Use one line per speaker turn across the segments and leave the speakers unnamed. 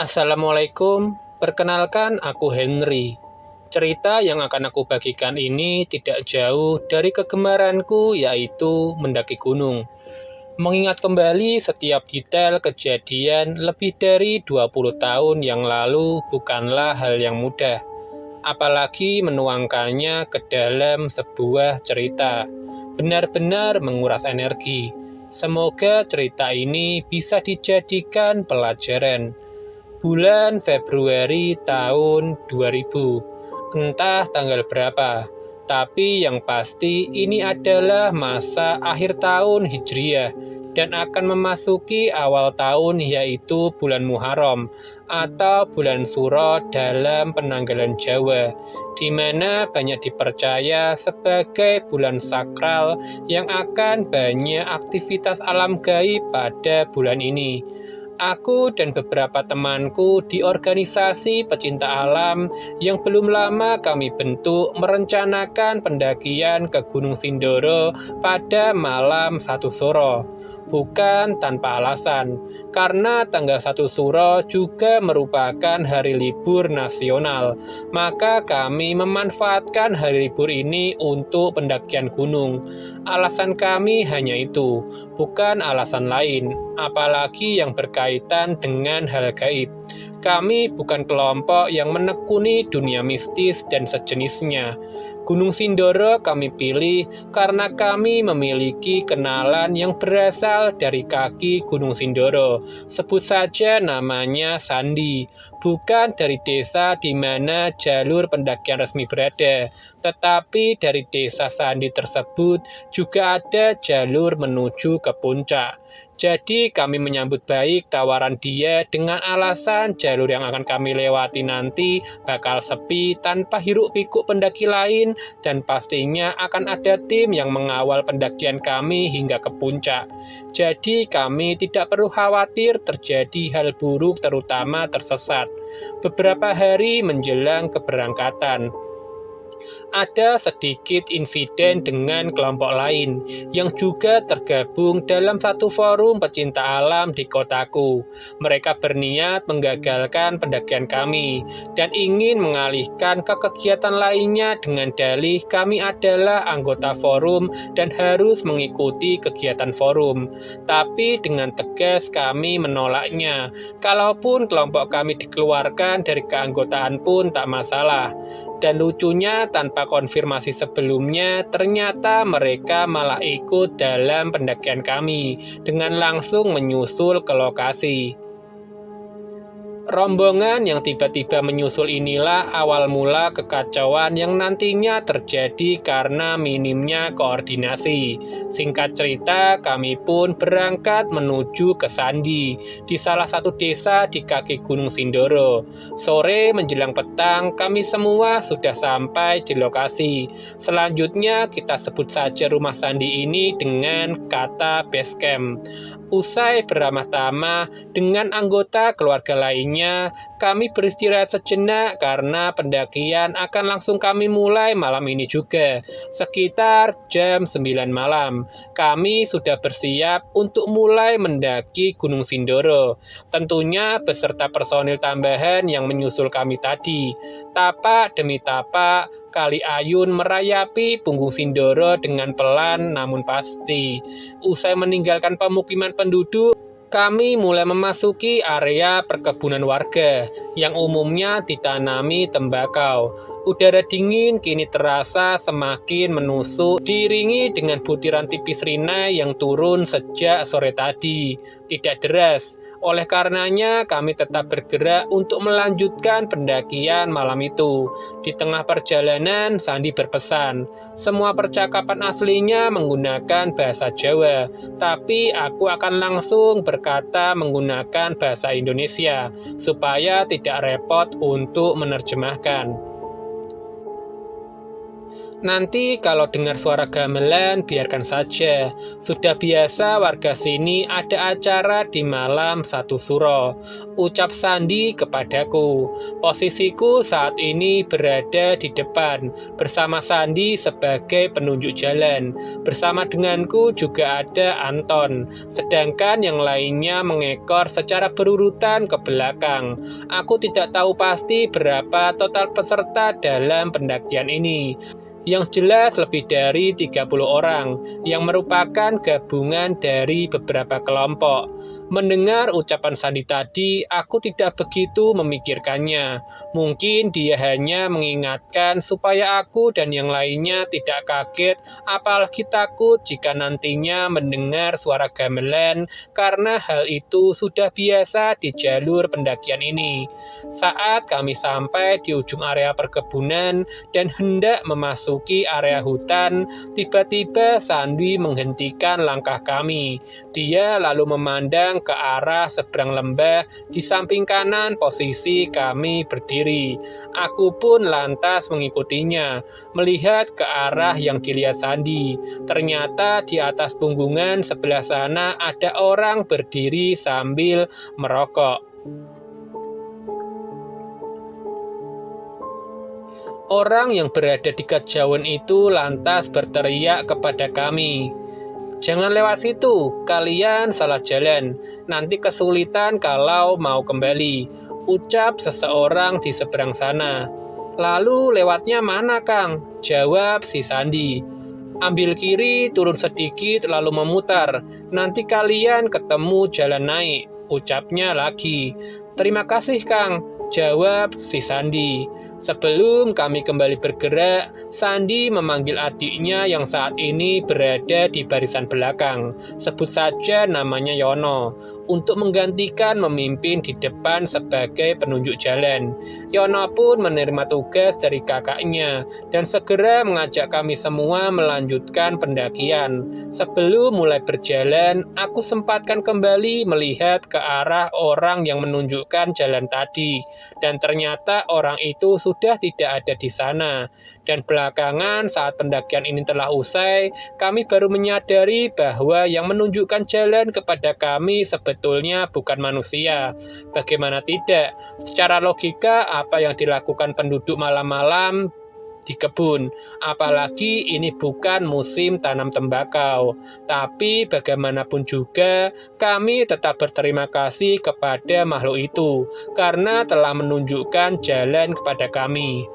Assalamualaikum, perkenalkan aku Henry. Cerita yang akan aku bagikan ini tidak jauh dari kegemaranku, yaitu mendaki gunung. Mengingat kembali setiap detail kejadian lebih dari 20 tahun yang lalu bukanlah hal yang mudah. Apalagi menuangkannya ke dalam sebuah cerita. Benar-benar menguras energi. Semoga cerita ini bisa dijadikan pelajaran. Bulan Februari tahun 2000, entah tanggal berapa, tapi yang pasti ini adalah masa akhir tahun Hijriah dan akan memasuki awal tahun, yaitu bulan Muharram atau bulan Suro dalam penanggalan Jawa, di mana banyak dipercaya sebagai bulan sakral yang akan banyak aktivitas alam gaib pada bulan ini. Aku dan beberapa temanku di organisasi pecinta alam yang belum lama kami bentuk merencanakan pendakian ke Gunung Sindoro pada malam 1 Suro. Bukan tanpa alasan, karena tanggal 1 Suro juga merupakan hari libur nasional. Maka kami memanfaatkan hari libur ini untuk pendakian gunung. Alasan kami hanya itu, bukan alasan lain, apalagi yang berkaitan dengan hal gaib. Kami bukan kelompok yang menekuni dunia mistis dan sejenisnya. Gunung Sindoro kami pilih karena kami memiliki kenalan yang berasal dari kaki Gunung Sindoro. Sebut saja namanya Sandi, bukan dari desa di mana jalur pendakian resmi berada, tetapi dari desa Sandi tersebut juga ada jalur menuju ke puncak. Jadi kami menyambut baik tawaran dia dengan alasan jalur yang akan kami lewati nanti bakal sepi tanpa hiruk-pikuk pendaki lain, dan pastinya akan ada tim yang mengawal pendakian kami hingga ke puncak. Jadi kami tidak perlu khawatir terjadi hal buruk, terutama tersesat. Beberapa hari menjelang keberangkatan, ada sedikit insiden dengan kelompok lain yang juga tergabung dalam satu forum pecinta alam di kotaku. Mereka berniat menggagalkan pendakian kami dan ingin mengalihkan ke kegiatan lainnya dengan dalih kami adalah anggota forum dan harus mengikuti kegiatan forum. Tapi dengan tegas kami menolaknya. Kalaupun kelompok kami dikeluarkan dari keanggotaan pun tak masalah. Dan lucunya, tanpa konfirmasi sebelumnya, ternyata mereka malah ikut dalam pendakian kami dengan langsung menyusul ke lokasi. Rombongan yang tiba-tiba menyusul inilah awal mula kekacauan yang nantinya terjadi karena minimnya koordinasi. Singkat cerita, kami pun berangkat menuju ke Sandi, di salah satu desa di kaki Gunung Sindoro. Sore menjelang petang, kami semua sudah sampai di lokasi. Selanjutnya, kita sebut saja rumah Sandi ini dengan kata base camp. Usai beramah tamah dengan anggota keluarga lainnya, kami beristirahat sejenak karena pendakian akan langsung kami mulai malam ini juga. Sekitar jam 9 malam, kami sudah bersiap untuk mulai mendaki Gunung Sindoro. Tentunya beserta personil tambahan yang menyusul kami tadi. Tapak demi tapak, Kali Ayun merayapi punggung Sindoro dengan pelan namun pasti. Usai meninggalkan pemukiman penduduk, kami mulai memasuki area perkebunan warga yang umumnya ditanami tembakau. Udara dingin kini terasa semakin menusuk, diiringi dengan butiran tipis rina yang turun sejak sore tadi. Tidak deras. Oleh karenanya, kami tetap bergerak untuk melanjutkan pendakian malam itu. Di tengah perjalanan, Sandi berpesan. Semua percakapan aslinya menggunakan bahasa Jawa, tapi aku akan langsung berkata menggunakan bahasa Indonesia, supaya tidak repot untuk menerjemahkan. Nanti kalau dengar suara gamelan, biarkan saja. Sudah biasa warga sini ada acara di malam satu suro. Ucap Sandi kepadaku. Posisiku saat ini berada di depan, bersama Sandi sebagai penunjuk jalan. Bersama denganku juga ada Anton, sedangkan yang lainnya mengekor secara berurutan ke belakang. Aku tidak tahu pasti berapa total peserta dalam pendakian ini. Yang jelas lebih dari 30 orang, yang merupakan gabungan dari beberapa kelompok. Mendengar ucapan Sandi tadi, aku tidak begitu memikirkannya. Mungkin dia hanya mengingatkan supaya aku dan yang lainnya tidak kaget, apalagi takut jika nantinya mendengar suara gamelan, karena hal itu sudah biasa di jalur pendakian ini. Saat kami sampai di ujung area perkebunan dan hendak memasuki area hutan, tiba-tiba Sandi menghentikan langkah kami. Dia lalu memandang ke arah seberang lembah di samping kanan posisi kami berdiri. Aku pun lantas mengikutinya, melihat ke arah yang dilihat Sandi. Ternyata di atas punggungan sebelah sana ada orang berdiri sambil merokok. Orang yang berada di kejauhan itu lantas berteriak kepada kami, "Jangan lewat situ, kalian salah jalan. Nanti kesulitan kalau mau kembali," ucap seseorang di seberang sana. "Lalu lewatnya mana, Kang?" jawab si Sandi. "Ambil kiri, turun sedikit, lalu memutar. Nanti kalian ketemu jalan naik," ucapnya lagi. "Terima kasih, Kang," jawab si Sandi. Sebelum kami kembali bergerak, Sandi memanggil adiknya yang saat ini berada di barisan belakang, sebut saja namanya Yono, untuk menggantikan memimpin di depan sebagai penunjuk jalan. Yono pun menerima tugas dari kakaknya dan segera mengajak kami semua melanjutkan pendakian. Sebelum mulai berjalan, aku sempatkan kembali melihat ke arah orang yang menunjukkan jalan tadi, dan ternyata orang itu sudah tidak ada di sana. Dan belakangan saat pendakian ini telah usai, kami baru menyadari bahwa yang menunjukkan jalan kepada kami sebetulnya bukan manusia. Bagaimana tidak? Secara logika, apa yang dilakukan penduduk malam-malam di kebun, apalagi ini bukan musim tanam tembakau. Tapi bagaimanapun juga, kami tetap berterima kasih kepada makhluk itu karena telah menunjukkan jalan kepada kami.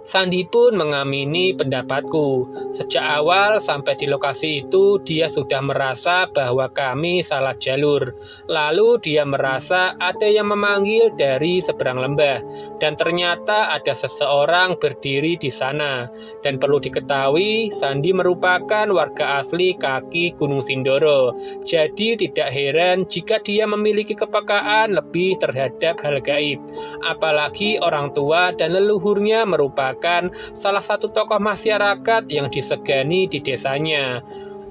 Sandi pun mengamini pendapatku. Sejak awal sampai di lokasi itu, dia sudah merasa bahwa kami salah jalur. Lalu dia merasa ada yang memanggil dari seberang lembah, dan ternyata ada seseorang berdiri di sana. Dan perlu diketahui, Sandi merupakan warga asli kaki Gunung Sindoro. Jadi tidak heran jika dia memiliki kepekaan lebih terhadap hal gaib. Apalagi orang tua dan leluhurnya merupakan salah satu tokoh masyarakat yang disegani di desanya.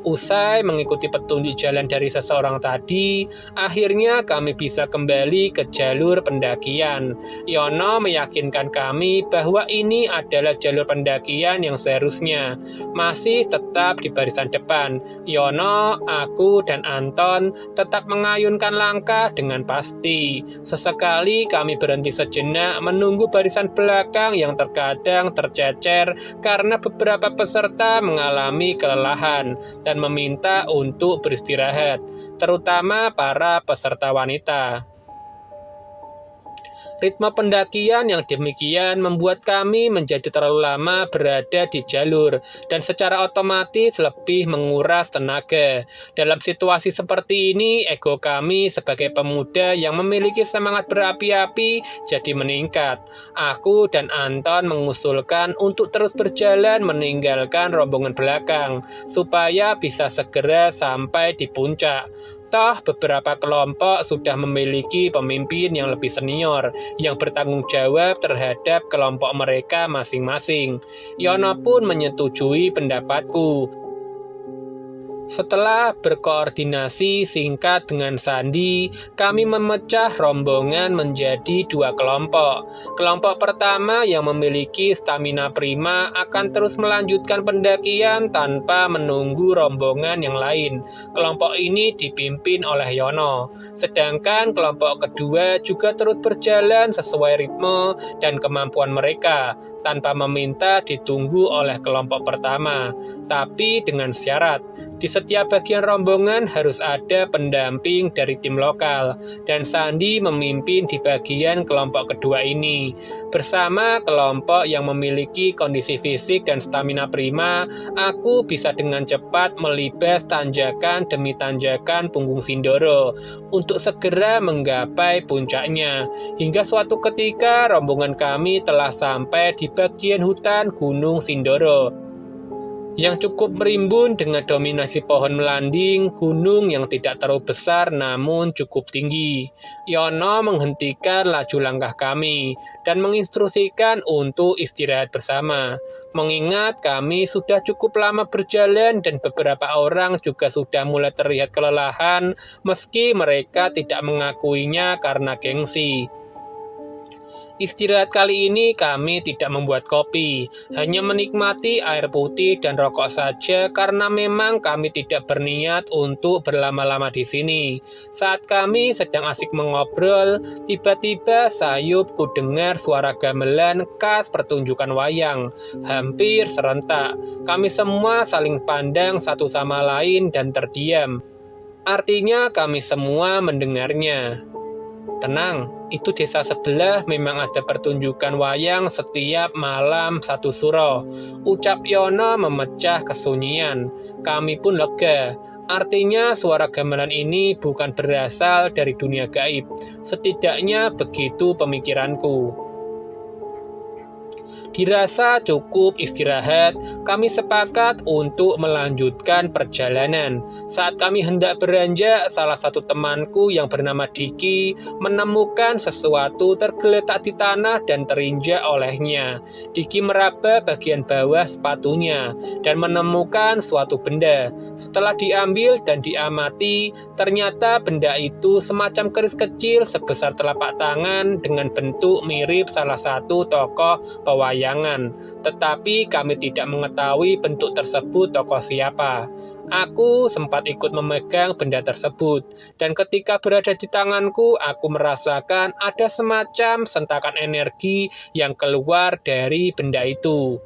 Usai mengikuti petunjuk jalan dari seseorang tadi, akhirnya kami bisa kembali ke jalur pendakian. Yono meyakinkan kami bahwa ini adalah jalur pendakian yang seharusnya masih tetap di barisan depan. Yono, aku, dan Anton tetap mengayunkan langkah dengan pasti. Sesekali kami berhenti sejenak menunggu barisan belakang yang terkadang tercecer karena beberapa peserta mengalami kelelahan dan meminta untuk beristirahat, terutama para peserta wanita. Ritme pendakian yang demikian membuat kami menjadi terlalu lama berada di jalur dan secara otomatis lebih menguras tenaga. Dalam situasi seperti ini, ego kami sebagai pemuda yang memiliki semangat berapi-api jadi meningkat. Aku dan Anton mengusulkan untuk terus berjalan meninggalkan rombongan belakang supaya bisa segera sampai di puncak. Toh beberapa kelompok sudah memiliki pemimpin yang lebih senior yang bertanggung jawab terhadap kelompok mereka masing-masing. Yono pun menyetujui pendapatku. Setelah berkoordinasi singkat dengan Sandi, kami memecah rombongan menjadi 2 kelompok. Kelompok pertama yang memiliki stamina prima akan terus melanjutkan pendakian tanpa menunggu rombongan yang lain. Kelompok ini dipimpin oleh Yono. Sedangkan kelompok kedua juga terus berjalan sesuai ritme dan kemampuan mereka, tanpa meminta ditunggu oleh kelompok pertama, tapi dengan syarat. Di setiap bagian rombongan harus ada pendamping dari tim lokal, dan Sandi memimpin di bagian kelompok kedua ini. Bersama kelompok yang memiliki kondisi fisik dan stamina prima, aku bisa dengan cepat melibas tanjakan demi tanjakan punggung Sindoro untuk segera menggapai puncaknya. Hingga suatu ketika rombongan kami telah sampai di bagian hutan Gunung Sindoro yang cukup merimbun dengan dominasi pohon melanding, gunung yang tidak terlalu besar namun cukup tinggi. Yono menghentikan laju langkah kami dan menginstruksikan untuk istirahat bersama. Mengingat kami sudah cukup lama berjalan dan beberapa orang juga sudah mulai terlihat kelelahan meski mereka tidak mengakuinya karena gengsi. Istirahat kali ini kami tidak membuat kopi, hanya menikmati air putih dan rokok saja karena memang kami tidak berniat untuk berlama-lama di sini. Saat kami sedang asik mengobrol, tiba-tiba sayup ku dengar suara gamelan khas pertunjukan wayang. Hampir serentak, kami semua saling pandang satu sama lain dan terdiam. Artinya kami semua mendengarnya. Tenang, itu desa sebelah memang ada pertunjukan wayang setiap malam 1 suro. Ucap Yono memecah kesunyian. Kami pun lega. Artinya suara gamelan ini bukan berasal dari dunia gaib. Setidaknya begitu pemikiranku. Dirasa cukup istirahat, kami sepakat untuk melanjutkan perjalanan. Saat kami hendak beranjak, salah satu temanku yang bernama Diki menemukan sesuatu tergeletak di tanah dan terinjak olehnya. Diki meraba bagian bawah sepatunya dan menemukan suatu benda. Setelah diambil dan diamati, ternyata benda itu semacam keris kecil sebesar telapak tangan dengan bentuk mirip salah satu tokoh pewayangan. Tetapi kami tidak mengetahui bentuk tersebut tokoh siapa. Aku sempat ikut memegang benda tersebut, dan ketika berada di tanganku, aku merasakan ada semacam sentakan energi yang keluar dari benda itu.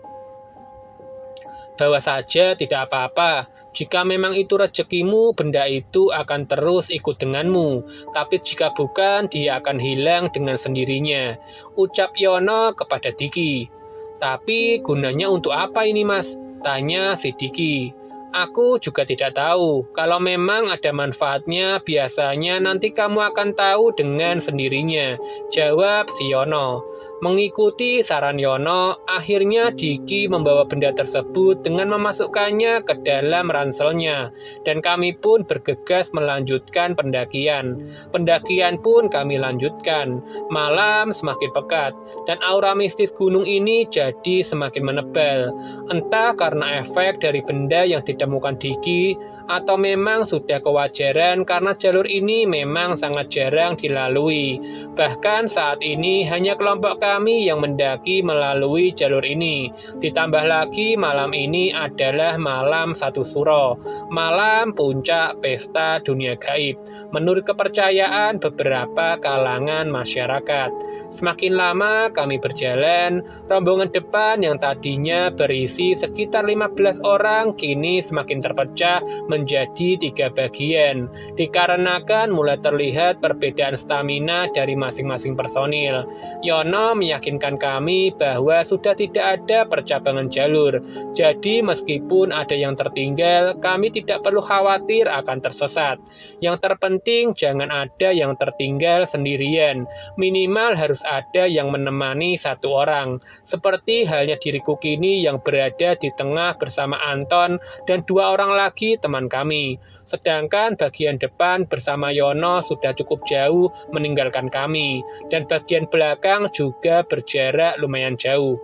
Bawa saja, tidak apa-apa. Jika memang itu rezekimu, benda itu akan terus ikut denganmu. Tapi jika bukan, dia akan hilang dengan sendirinya. Ucap Yono kepada Diki. Tapi gunanya untuk apa ini, Mas? Tanya si Diki. Aku juga tidak tahu. Kalau memang ada manfaatnya, biasanya nanti kamu akan tahu dengan sendirinya. Jawab si Yono. Mengikuti saran Yono, akhirnya Diki membawa benda tersebut dengan memasukkannya ke dalam ranselnya, dan kami pun bergegas melanjutkan pendakian. Pendakian pun kami lanjutkan. Malam semakin pekat, dan aura mistis gunung ini jadi semakin menebal. Entah karena efek dari benda yang ditemukan Diki, atau memang sudah kewajaran karena jalur ini memang sangat jarang dilalui. Bahkan saat ini hanya kelompok kami yang mendaki melalui jalur ini. Ditambah lagi malam ini adalah malam 1 suro, malam puncak pesta dunia gaib, menurut kepercayaan beberapa kalangan masyarakat. Semakin lama kami berjalan, rombongan depan yang tadinya berisi sekitar 15 orang kini semakin terpecah menjadi 3 bagian, dikarenakan mulai terlihat perbedaan stamina dari masing-masing personil. Yono meyakinkan kami bahwa sudah tidak ada percabangan jalur, jadi meskipun ada yang tertinggal, kami tidak perlu khawatir akan tersesat. Yang terpenting jangan ada yang tertinggal sendirian, minimal harus ada yang menemani 1 orang, seperti halnya diriku kini yang berada di tengah bersama Anton dan 2 orang lagi teman kami. Sedangkan bagian depan bersama Yono sudah cukup jauh meninggalkan kami, dan bagian belakang juga berjarak lumayan jauh.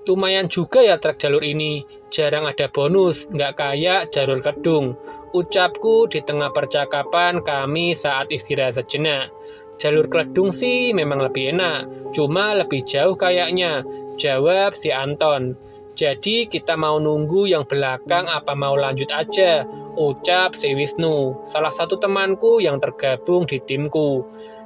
Lumayan juga ya trek jalur ini, jarang ada bonus, nggak kayak jalur kedung. Ucapku di tengah percakapan kami saat istirahat sejenak. Jalur kedung sih memang lebih enak, cuma lebih jauh kayaknya, jawab si Anton. Jadi kita mau nunggu yang belakang apa mau lanjut aja, ucap si Wisnu, salah satu temanku yang tergabung di timku.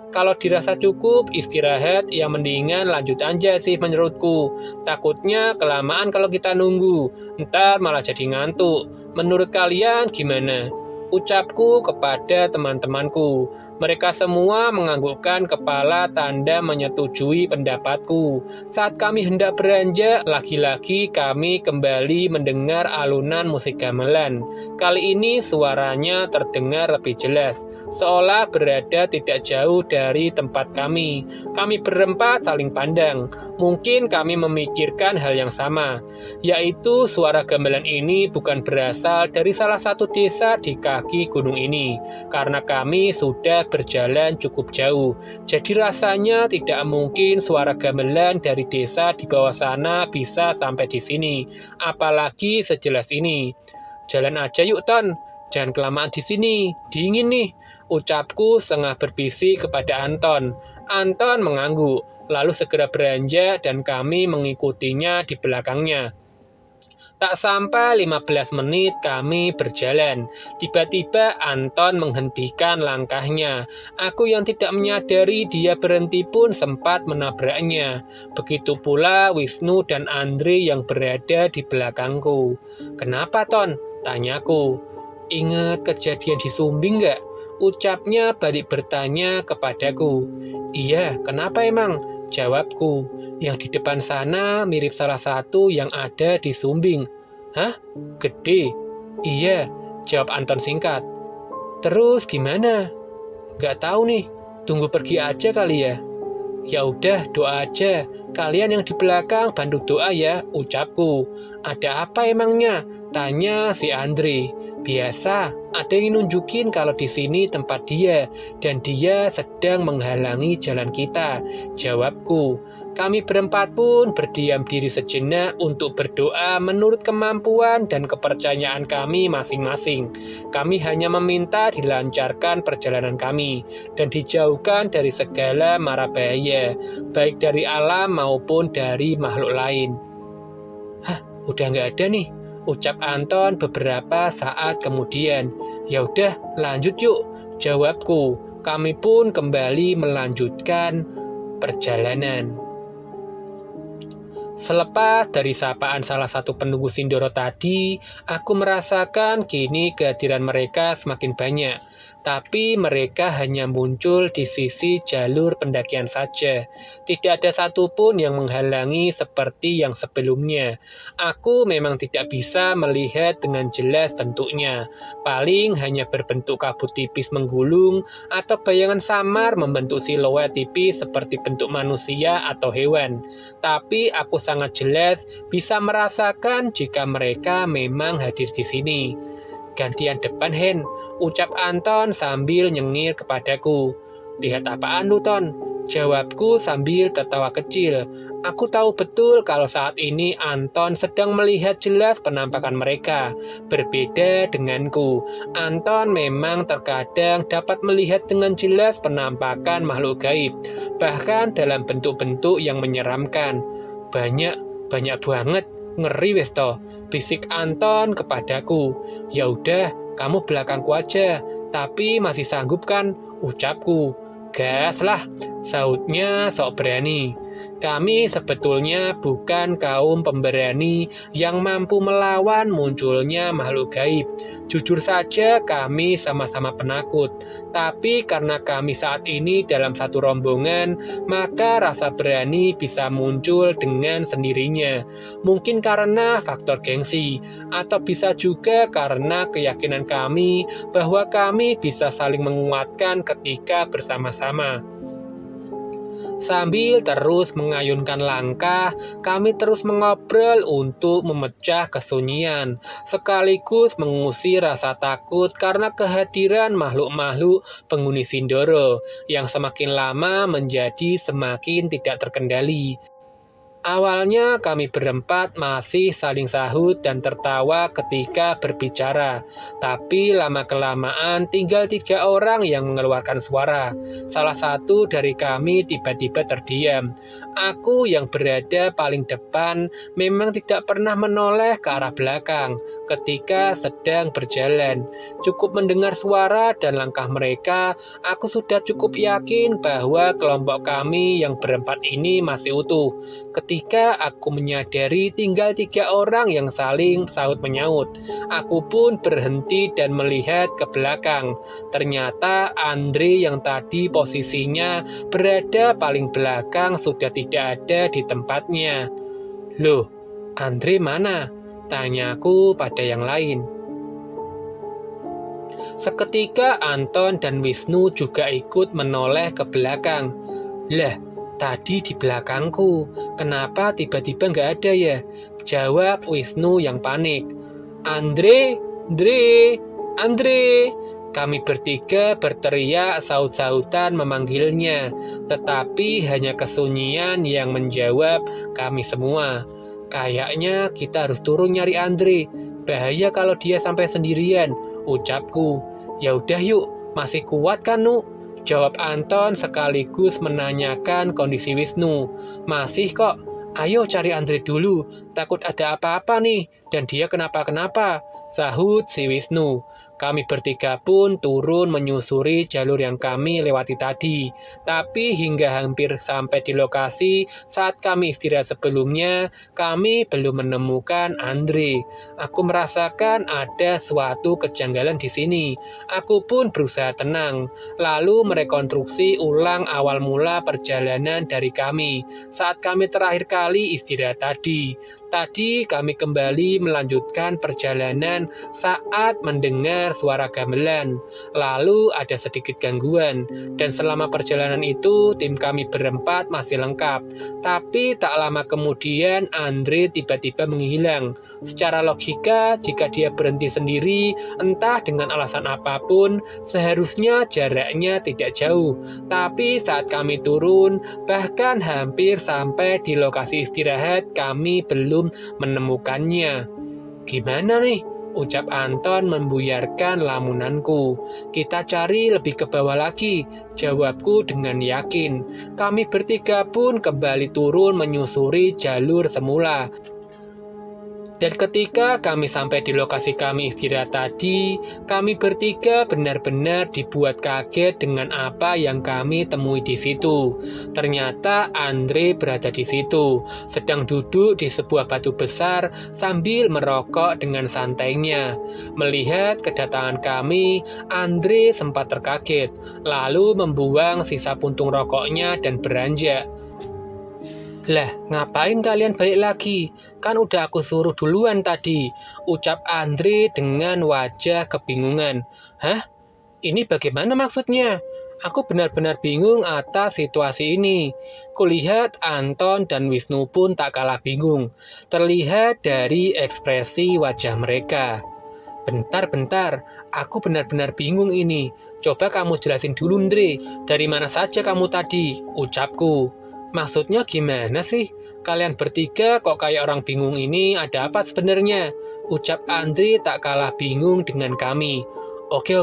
Kalau dirasa cukup istirahat, ya mendingan lanjut aja sih menurutku. Takutnya kelamaan kalau kita nunggu, ntar malah jadi ngantuk. Menurut kalian gimana? Ucapku kepada teman-temanku. Mereka semua menganggukkan kepala tanda menyetujui pendapatku. Saat kami hendak beranjak, lagi-lagi kami kembali mendengar alunan musik gamelan. Kali ini suaranya terdengar lebih jelas, seolah berada tidak jauh dari tempat kami. Kami berempat saling pandang. Mungkin kami memikirkan hal yang sama, yaitu suara gamelan ini bukan berasal dari salah satu desa di kaki gunung ini, karena kami sudah berjalan cukup jauh. Jadi rasanya tidak mungkin suara gamelan dari desa di bawah sana bisa sampai di sini, apalagi sejelas ini. Jalan aja yuk Ton, jangan kelamaan di sini, dingin nih, ucapku setengah berbisik kepada Anton. Anton mengangguk, lalu segera beranjak dan kami mengikutinya di belakangnya. Tak sampai 15 menit kami berjalan. Tiba-tiba Anton menghentikan langkahnya. Aku yang tidak menyadari dia berhenti pun sempat menabraknya. Begitu pula Wisnu dan Andre yang berada di belakangku. Kenapa Ton? Tanyaku. Ingat kejadian di Sumbing nggak? Ucapnya balik bertanya kepadaku. Iya, kenapa emang? Jawabku. Yang di depan sana mirip salah satu yang ada di Sumbing. Hah? Gede? Iya, jawab Anton singkat. Terus gimana? Gak tahu nih, tunggu pergi aja kali ya. Ya udah, doa aja. Kalian yang di belakang bantu doa ya, ucapku. Ada apa emangnya? Tanya si Andre. Biasa, ada yang nunjukin kalau di sini tempat dia, dan dia sedang menghalangi jalan kita, jawabku. Kami berempat pun berdiam diri sejenak untuk berdoa menurut kemampuan dan kepercayaan kami masing-masing. Kami hanya meminta dilancarkan perjalanan kami, dan dijauhkan dari segala mara bahaya, baik dari alam maupun dari makhluk lain. Hah, udah nggak ada nih, ucap Anton beberapa saat kemudian. Ya udah, lanjut yuk, jawabku. Kami pun kembali melanjutkan perjalanan. Selepas dari sapaan salah satu penunggu Sindoro tadi, aku merasakan kini kehadiran mereka semakin banyak. Tapi mereka hanya muncul di sisi jalur pendakian saja. Tidak ada satupun yang menghalangi seperti yang sebelumnya. Aku memang tidak bisa melihat dengan jelas bentuknya. Paling hanya berbentuk kabut tipis menggulung atau bayangan samar membentuk siluet tipis seperti bentuk manusia atau hewan. Tapi aku sangat jelas bisa merasakan jika mereka memang hadir di sini. Gantian depan Hen, ucap Anton sambil nyengir kepadaku. Lihat apaan lu Ton? Jawabku sambil tertawa kecil. Aku tahu betul kalau saat ini Anton sedang melihat jelas penampakan mereka. Berbeda denganku, Anton memang terkadang dapat melihat dengan jelas penampakan makhluk gaib, bahkan dalam bentuk-bentuk yang menyeramkan. Banyak banget, ngeri wes toh, bisik Anton kepadaku. Ya udah, kamu belakangku aja, tapi masih sanggup kan, ucapku. Gas lah, sahutnya sok berani. Kami sebetulnya bukan kaum pemberani yang mampu melawan munculnya makhluk gaib. Jujur saja kami sama-sama penakut. Tapi karena kami saat ini dalam satu rombongan, maka rasa berani bisa muncul dengan sendirinya. Mungkin karena faktor gengsi, atau bisa juga karena keyakinan kami bahwa kami bisa saling menguatkan ketika bersama-sama. Sambil terus mengayunkan langkah, kami terus mengobrol untuk memecah kesunyian, sekaligus mengusir rasa takut karena kehadiran makhluk-makhluk penghuni Sindoro yang semakin lama menjadi semakin tidak terkendali. Awalnya kami berempat masih saling sahut dan tertawa ketika berbicara. Tapi lama-kelamaan tinggal 3 orang yang mengeluarkan suara. Salah satu dari kami tiba-tiba terdiam. Aku yang berada paling depan memang tidak pernah menoleh ke arah belakang ketika sedang berjalan. Cukup mendengar suara dan langkah mereka, aku sudah cukup yakin bahwa kelompok kami yang berempat ini masih utuh. Ketika aku menyadari tinggal 3 orang yang saling saut-menyaut, aku pun berhenti dan melihat ke belakang. Ternyata Andre yang tadi posisinya berada paling belakang sudah tidak ada di tempatnya. "Loh, Andre mana?" tanyaku pada yang lain. Seketika Anton dan Wisnu juga ikut menoleh ke belakang. "Lah, tadi di belakangku, kenapa tiba-tiba nggak ada ya?" jawab Wisnu yang panik. "Andre, Andre." Kami bertiga berteriak saut-sautan memanggilnya, tetapi hanya kesunyian yang menjawab kami semua. "Kayaknya kita harus turun nyari Andre. Bahaya kalau dia sampai sendirian," ucapku. "Ya udah yuk, masih kuat kan, Nu?" jawab Anton sekaligus menanyakan kondisi Wisnu. "Masih kok, ayo cari Andre dulu, takut ada apa-apa nih, dan dia kenapa-kenapa," sahut si Wisnu. Kami bertiga pun turun menyusuri jalur yang kami lewati tadi. Tapi hingga hampir sampai di lokasi saat kami istirahat sebelumnya, kami belum menemukan Andre. Aku merasakan ada suatu kejanggalan di sini. Aku pun berusaha tenang, lalu merekonstruksi ulang awal mula perjalanan dari kami saat kami terakhir kali istirahat tadi. Tadi kami kembali melanjutkan perjalanan saat mendengar suara gamelan. Lalu ada sedikit gangguan, dan selama perjalanan itu tim kami berempat masih lengkap. Tapi tak lama kemudian Andre tiba-tiba menghilang. Secara logika, jika dia berhenti sendiri, entah dengan alasan apapun, seharusnya jaraknya tidak jauh. Tapi saat kami turun, bahkan hampir sampai di lokasi istirahat, kami belum menemukannya. "Gimana nih?" ucap Anton membuyarkan lamunanku. "Kita cari lebih ke bawah lagi," jawabku dengan yakin. Kami bertiga pun kembali turun menyusuri jalur semula. Dan ketika kami sampai di lokasi kami istirahat tadi, kami bertiga benar-benar dibuat kaget dengan apa yang kami temui di situ. Ternyata Andre berada di situ, sedang duduk di sebuah batu besar sambil merokok dengan santainya. Melihat kedatangan kami, Andre sempat terkaget, lalu membuang sisa puntung rokoknya dan beranjak. "Lah, ngapain kalian balik lagi? Kan udah aku suruh duluan tadi," ucap Andre dengan wajah kebingungan. "Hah? Ini bagaimana maksudnya? Aku benar-benar bingung atas situasi ini." Kulihat Anton dan Wisnu pun tak kalah bingung, terlihat dari ekspresi wajah mereka. Bentar, aku benar-benar bingung ini. Coba kamu jelasin dulu, Andre. Dari mana saja kamu tadi?" ucapku. "Maksudnya gimana sih? Kalian bertiga kok kayak orang bingung ini, ada apa sebenarnya?" ucap Andre tak kalah bingung dengan kami. Oke,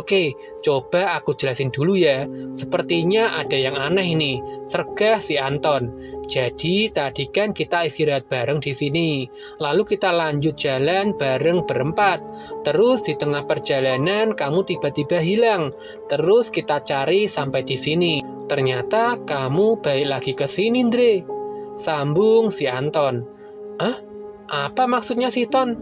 coba aku jelasin dulu ya. Sepertinya ada yang aneh ini," sergah si Anton. "Jadi tadi kan kita istirahat bareng di sini. Lalu kita lanjut jalan bareng berempat. Terus di tengah perjalanan kamu tiba-tiba hilang. Terus kita cari sampai di sini. Ternyata kamu balik lagi ke sini, Andre," sambung si Anton. "Hah? Apa maksudnya si Ton?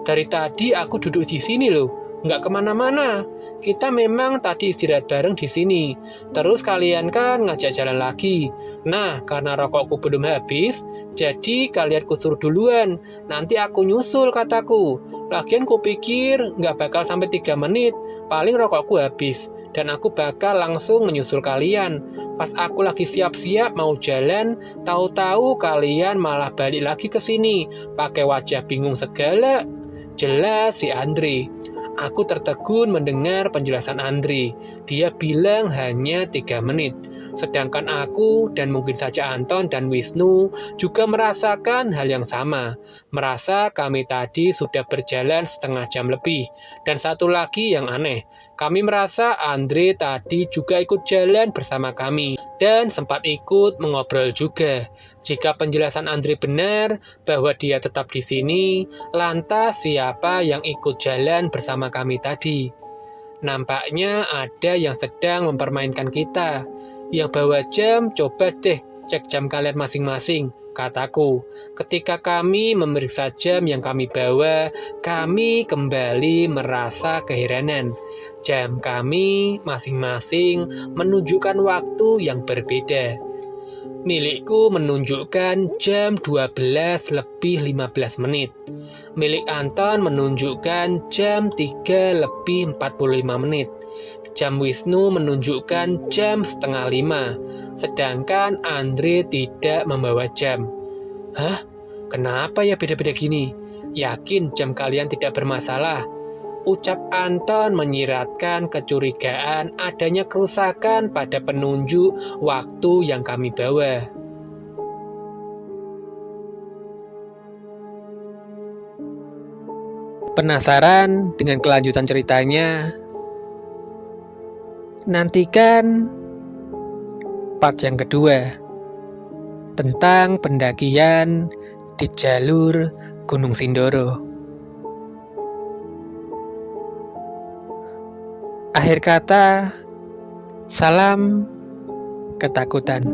Dari tadi aku duduk di sini loh, nggak kemana-mana. Kita memang tadi istirahat bareng di sini. Terus kalian kan ngajak jalan lagi. Nah, karena rokokku belum habis, jadi kalian kusuruh duluan. Nanti aku nyusul," kataku. "Lagian kupikir nggak bakal sampai 3 menit, paling rokokku habis. Dan aku bakal langsung menyusul kalian. Pas aku lagi siap-siap mau jalan, tahu-tahu kalian malah balik lagi ke sini, pakai wajah bingung segala," jelas si Andre. Aku tertegun mendengar penjelasan Andre. Dia bilang hanya 3 menit. Sedangkan aku dan mungkin saja Anton dan Wisnu juga merasakan hal yang sama. Merasa kami tadi sudah berjalan setengah jam lebih. Dan satu lagi yang aneh, kami merasa Andre tadi juga ikut jalan bersama kami dan sempat ikut mengobrol juga. Jika penjelasan Andre benar bahwa dia tetap di sini, lantas siapa yang ikut jalan bersama kami tadi? Nampaknya ada yang sedang mempermainkan kita. Yang bawa jam, coba deh cek jam kalian masing-masing, kataku. Ketika kami memeriksa jam yang kami bawa, kami kembali merasa keheranan. Jam kami masing-masing menunjukkan waktu yang berbeda. Milikku menunjukkan jam 12 lebih 15 menit. Milik Anton menunjukkan jam 3 lebih 45 menit. Jam Wisnu menunjukkan jam setengah 5. Sedangkan Andre tidak membawa jam. Hah? Kenapa ya beda-beda gini? Yakin jam kalian tidak bermasalah? Ucap Anton menyiratkan kecurigaan adanya kerusakan pada penunjuk waktu yang kami bawa. Penasaran dengan kelanjutan ceritanya? Nantikan part yang kedua tentang pendakian di jalur Gunung Sindoro. Akhir kata, salam ketakutan.